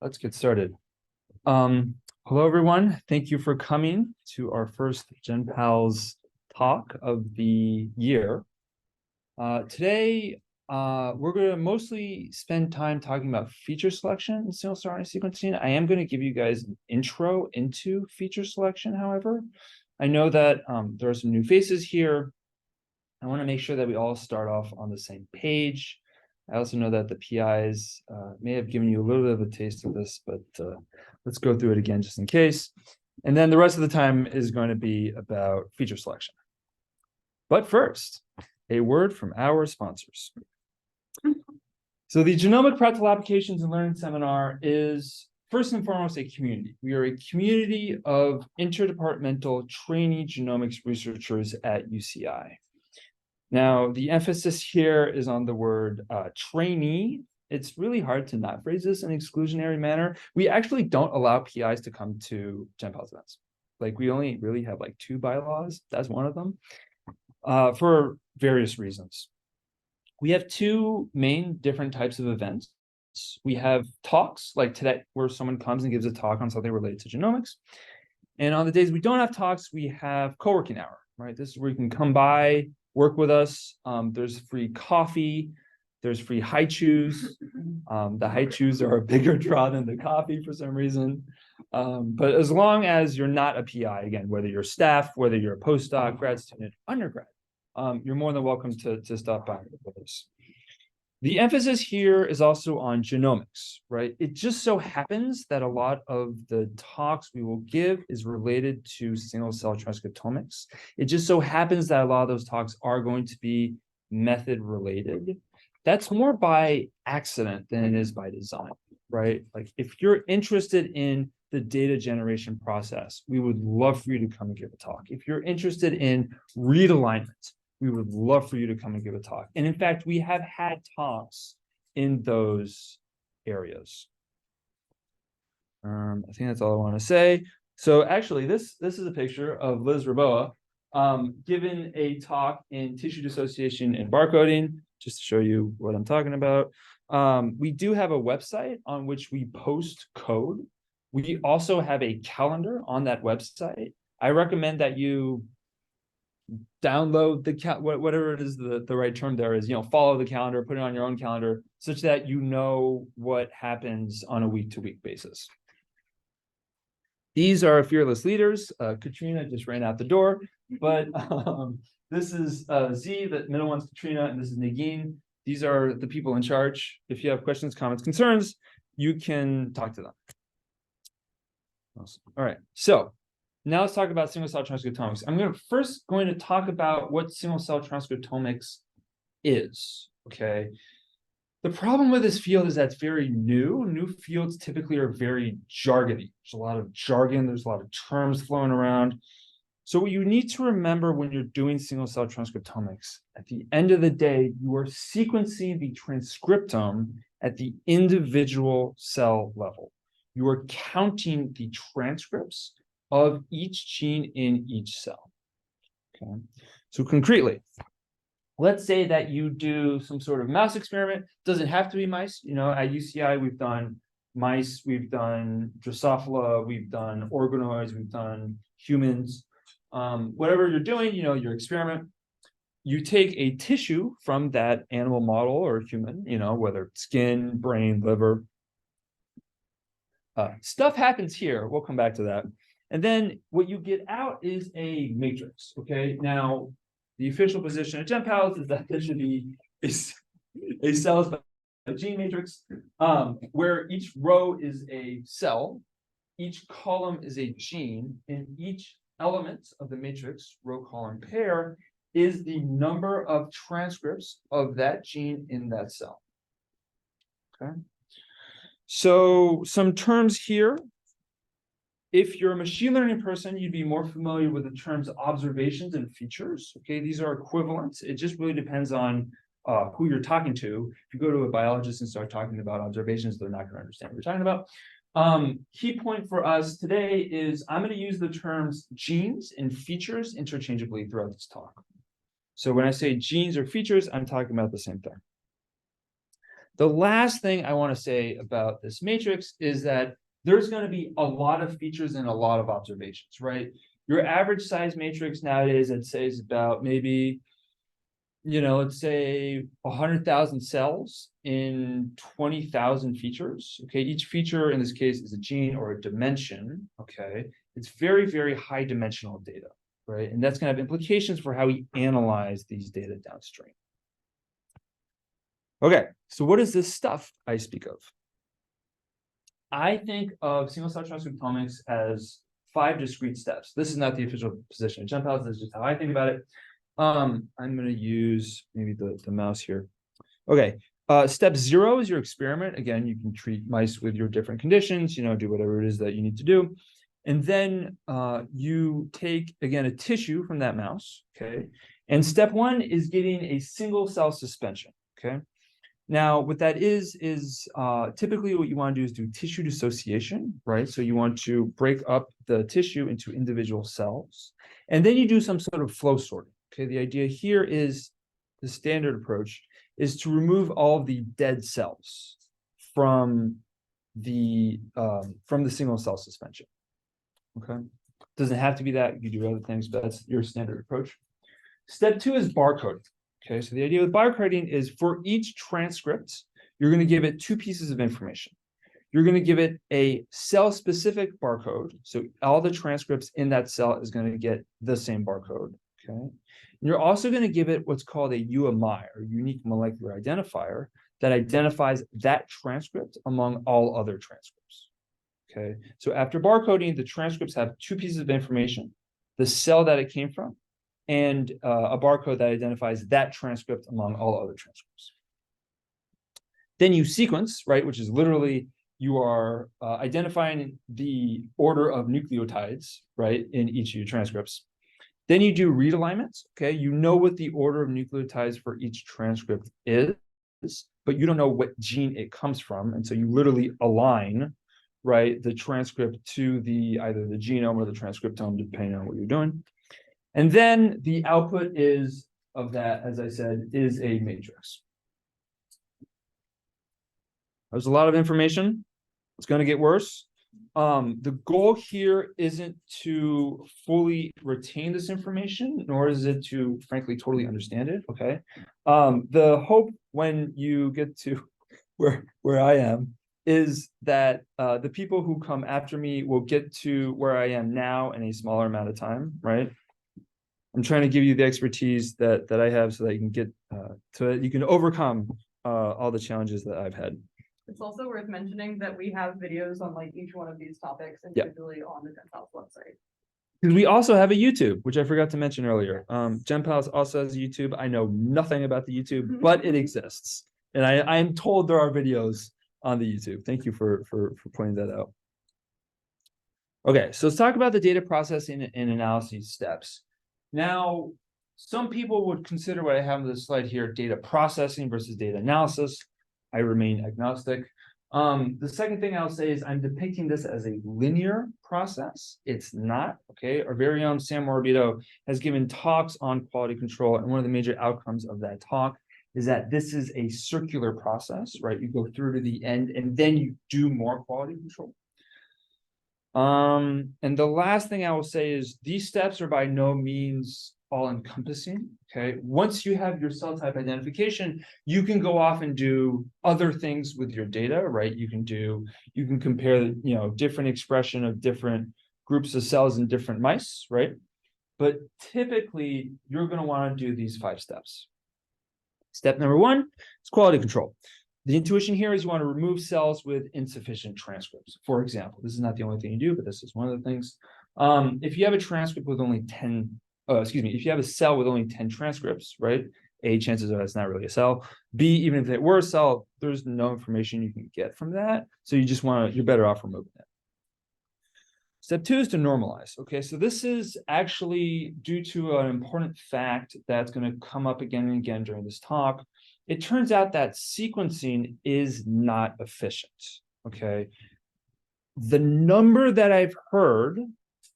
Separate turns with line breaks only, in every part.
Let's get started. Hello, everyone. Thank you for coming to our first GenPALS talk of the year. Today, we're going to mostly spend time talking about feature selection in single-cell RNA sequencing. I am going to give you guys an intro into feature selection, however. I know that there are some new faces here. I want to make sure that we all start off on the same page. I also know that the PIs may have given you a little bit of a taste of this, but let's go through it again just in case. And then the rest of the time is going to be about feature selection. But first, a word from our sponsors. So the Genomic Practical Applications and Learning Seminar is first and foremost a community. We are a community of interdepartmental trainee genomics researchers at UCI. Now, the emphasis here is on the word trainee. It's really hard to not phrase this in an exclusionary manner. We actually don't allow PIs to come to GenPALS events. Like, we only really have like 2 bylaws. That's one of them, for various reasons. We have 2 main different types of events. We have talks, like today, where someone comes and gives a talk on something related to genomics. And on the days we don't have talks, we have co-working hour, right? This is where you can come by, work with us. There's free coffee. There's free high chews. The high chews are a bigger draw than the coffee for some reason. But as long as you're not a PI, again, whether you're staff, whether you're a postdoc, grad student, undergrad, you're more than welcome to stop by with us. The emphasis here is also on genomics, right? It just so happens that a lot of the talks we will give is related to single-cell transcriptomics. It just so happens that a lot of those talks are going to be method related. That's more by accident than it is by design, right? Like, if you're interested in the data generation process, we would love for you to come and give a talk. If you're interested in read alignment, we would love for you to come and give a talk. And in fact, we have had talks in those areas. I think that's all I want to say. So actually, this is a picture of Liz Raboa giving a talk in tissue dissociation and barcoding, just to show you what I'm talking about. We do have a website on which we post code. We also have a calendar on that website. I recommend that you download the whatever it is the right term there is, follow the calendar, put it on your own calendar, such that you know what happens on a week-to-week basis. These are fearless leaders. Katrina just ran out the door, but this is Z, the middle one's Katrina, and this is Nagin. These are the people in charge. If you have questions, comments, concerns, you can talk to them. Awesome. All right, so now let's talk about single-cell transcriptomics. I'm first going to talk about what single-cell transcriptomics is, okay? The problem with this field is that it's very new. New fields typically are very jargony. There's a lot of jargon. There's a lot of terms flowing around. So what you need to remember when you're doing single-cell transcriptomics, at the end of the day, you are sequencing the transcriptome at the individual cell level. You are counting the transcripts of each gene in each cell. Okay, so concretely, let's say that you do some sort of mouse experiment. Doesn't have to be mice. At UCI, we've done mice, we've done Drosophila, we've done organoids, we've done humans. Whatever you're doing, your experiment, you take a tissue from that animal model or human, whether it's skin, brain, liver. Stuff happens here. We'll come back to that. And then what you get out is a matrix, okay? Now, the official position at GenPALS is that there should be a cells by gene matrix, where each row is a cell, each column is a gene, and each element of the matrix, row, column, pair, is the number of transcripts of that gene in that cell, okay? So some terms here. If you're a machine learning person, you'd be more familiar with the terms observations and features. Okay, these are equivalents. It just really depends on who you're talking to. If you go to a biologist and start talking about observations, they're not going to understand what you're talking about. Key point for us today is I'm going to use the terms genes and features interchangeably throughout this talk. So when I say genes or features, I'm talking about the same thing. The last thing I want to say about this matrix is that there's going to be a lot of features and a lot of observations, right? Your average size matrix nowadays, I'd say, is about maybe, let's say 100,000 cells in 20,000 features. Okay, each feature in this case is a gene or a dimension. Okay, it's very, very high dimensional data, right? And that's going to have implications for how we analyze these data downstream. Okay, so what is this stuff I speak of? I think of single-cell transcriptomics as 5 discrete steps. This is not the official position of GenPALS. This is just how I think about it. I'm going to use maybe the mouse here. Okay, step 0 is your experiment. Again, you can treat mice with your different conditions, do whatever it is that you need to do. And then you take, again, a tissue from that mouse, okay? And step 1 is getting a single-cell suspension, okay? Now, what that is typically what you want to do is do tissue dissociation, right? So you want to break up the tissue into individual cells, and then you do some sort of flow sorting. Okay, the idea here is the standard approach is to remove all of the dead cells from the single cell suspension. Okay, doesn't have to be that. You can do other things, but that's your standard approach. Step 2 is barcoding. Okay, so the idea with barcoding is for each transcript, you're going to give it 2 pieces of information. You're going to give it a cell-specific barcode. So all the transcripts in that cell is going to get the same barcode. Okay. And you're also going to give it what's called a UMI, or unique molecular identifier, that identifies that transcript among all other transcripts. Okay. So after barcoding, the transcripts have 2 pieces of information: the cell that it came from, and a barcode that identifies that transcript among all other transcripts. Then you sequence, right, which is literally you are identifying the order of nucleotides, right, in each of your transcripts. Then you do read alignments, okay? You know what the order of nucleotides for each transcript is, but you don't know what gene it comes from, and so you literally align, right, the transcript to either the genome or the transcriptome, depending on what you're doing. And then the output of that, as I said, is a matrix. There's a lot of information. It's going to get worse. The goal here isn't to fully retain this information, nor is it to, frankly, totally understand it. Okay. The hope when you get to where I am is that the people who come after me will get to where I am now in a smaller amount of time, right? I'm trying to give you the expertise that I have so that you can get so that you can overcome all the challenges that I've had.
It's also worth mentioning that we have videos on like each one of these topics individually on the GenPALS website.
Because we also have a YouTube, which I forgot to mention earlier. GenPALS also has a YouTube. I know nothing about the YouTube, but it exists. And I am told there are videos on the YouTube. Thank you for pointing that out. Okay, so let's talk about the data processing and analysis steps. Now, some people would consider what I have on this slide here data processing versus data analysis. I remain agnostic. The second thing I'll say is I'm depicting this as a linear process. It's not, okay? Our very own Sam Morabito has given talks on quality control, and one of the major outcomes of that talk is that this is a circular process, right? You go through to the end, and then you do more quality control. And the last thing I will say is these steps are by no means all-encompassing, okay? Once you have your cell type identification, you can go off and do other things with your data, right? You can compare, different expression of different groups of cells in different mice, right? But typically, you're going to want to do these 5 steps. Step number 1 is quality control. The intuition here is you want to remove cells with insufficient transcripts. For example, this is not the only thing you do, but this is one of the things. If you have a transcript with only 10, if you have a cell with only 10 transcripts, right? A, chances are it's not really a cell. B, even if it were a cell, there's no information you can get from that. So you're better off removing it. Step 2 is to normalize. Okay, so this is actually due to an important fact that's going to come up again and again during this talk. It turns out that sequencing is not efficient, okay? The number that I've heard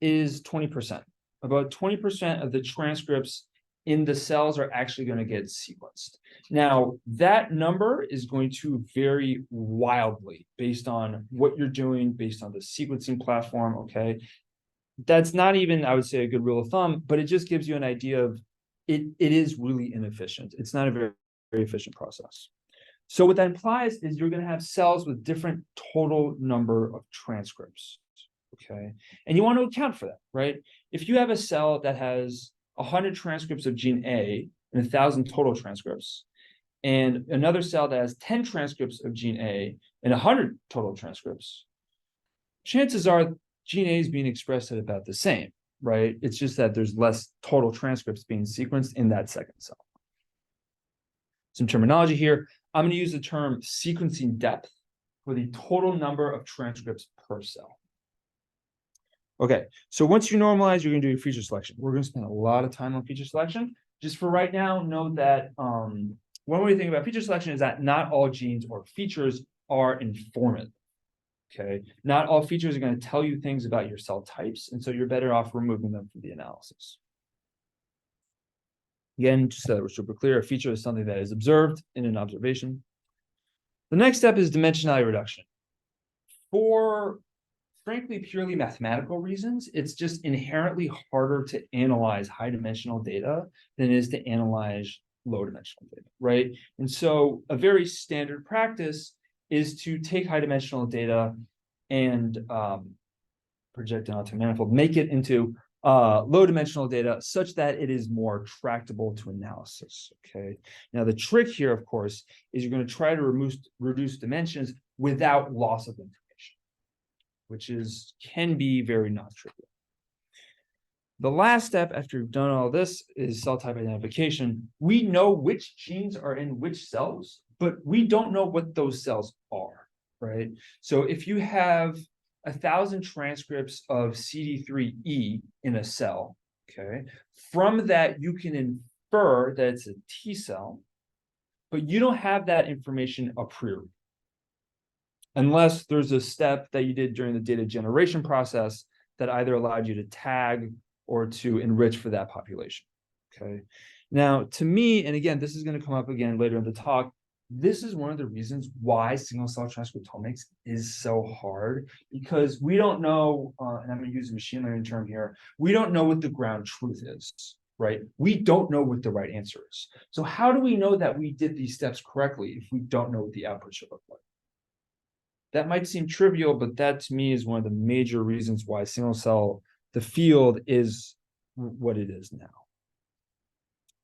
is 20%. About 20% of the transcripts in the cells are actually going to get sequenced. Now, that number is going to vary wildly based on what you're doing, based on the sequencing platform, okay? That's not even, I would say, a good rule of thumb, but it just gives you an idea of it is really inefficient. It's not a very, very efficient process. So what that implies is you're going to have cells with different total number of transcripts, okay? And you want to account for that, right? If you have a cell that has 100 transcripts of gene A and 1,000 total transcripts, and another cell that has 10 transcripts of gene A and 100 total transcripts, chances are gene A is being expressed at about the same, right? It's just that there's less total transcripts being sequenced in that second cell. Some terminology here. I'm going to use the term sequencing depth for the total number of transcripts per cell. Okay, so once you normalize, you're going to do your feature selection. We're going to spend a lot of time on feature selection. Just for right now, note that one way to think about feature selection is that not all genes or features are informative. Okay, not all features are going to tell you things about your cell types, and so you're better off removing them from the analysis. Again, just so that we're super clear, a feature is something that is observed in an observation. The next step is dimensionality reduction. For, frankly, purely mathematical reasons, it's just inherently harder to analyze high-dimensional data than it is to analyze low-dimensional data, right? And so a very standard practice is to take high-dimensional data and project it onto a manifold, make it into low-dimensional data such that it is more tractable to analysis, okay? Now, the trick here, of course, is you're going to try to reduce dimensions without loss of information, which can be very non-trivial. The last step after you've done all this is cell type identification. We know which genes are in which cells, but we don't know what those cells are, right? So if you have 1,000 transcripts of CD3E in a cell, okay, from that you can infer that it's a T cell, but you don't have that information a priori, unless there's a step that you did during the data generation process that either allowed you to tag or to enrich for that population, okay? Now, to me, and again, this is going to come up again later in the talk, this is one of the reasons why single-cell transcriptomics is so hard, because we don't know, and I'm going to use a machine learning term here, we don't know what the ground truth is, right? We don't know what the right answer is. So how do we know that we did these steps correctly if we don't know what the output should look like? That might seem trivial, but that to me is one of the major reasons why single-cell, the field, is what it is now.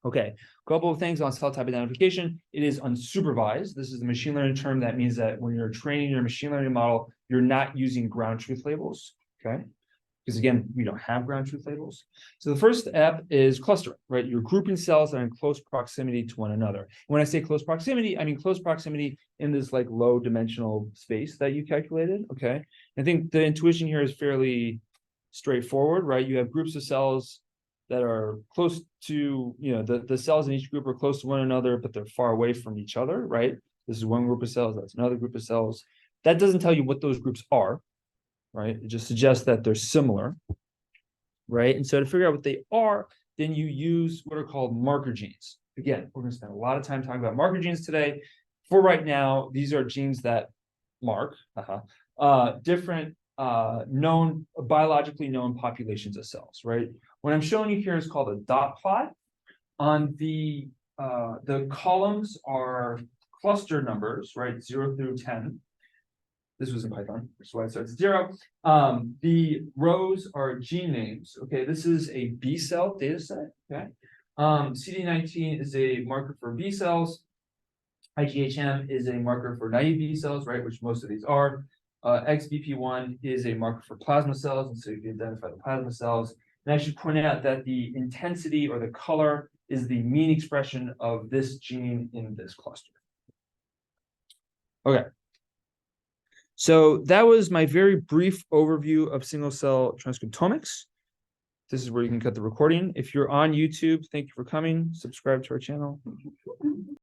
Okay, a couple of things on cell type identification. It is unsupervised. This is the machine learning term that means that when you're training your machine learning model, you're not using ground truth labels, okay? Because again, we don't have ground truth labels. So the first step is clustering, right? You're grouping cells that are in close proximity to one another. When I say close proximity, I mean close proximity in this like low dimensional space that you calculated, okay? I think the intuition here is fairly straightforward, right? You have groups of cells that are close to, the cells in each group are close to one another, but they're far away from each other, right? This is one group of cells, that's another group of cells. That doesn't tell you what those groups are, right? It just suggests that they're similar, right? And so to figure out what they are, then you use what are called marker genes. Again, we're going to spend a lot of time talking about marker genes today. For right now, these are genes that mark different biologically known populations of cells, right? What I'm showing you here is called a dot plot. On the columns are cluster numbers, right? 0 through 10. This was in Python, which is why it starts at 0. The rows are gene names. Okay, this is a B cell data set. Okay, CD19 is a marker for B cells. IgHM is a marker for naive B cells, right? Which most of these are. XBP1 is a marker for plasma cells, and so you can identify the plasma cells. And I should point out that the intensity or the color is the mean expression of this gene in this cluster. Okay. So that was my very brief overview of single-cell transcriptomics. This is where you can cut the recording. If you're on YouTube, thank you for coming. Subscribe to our channel.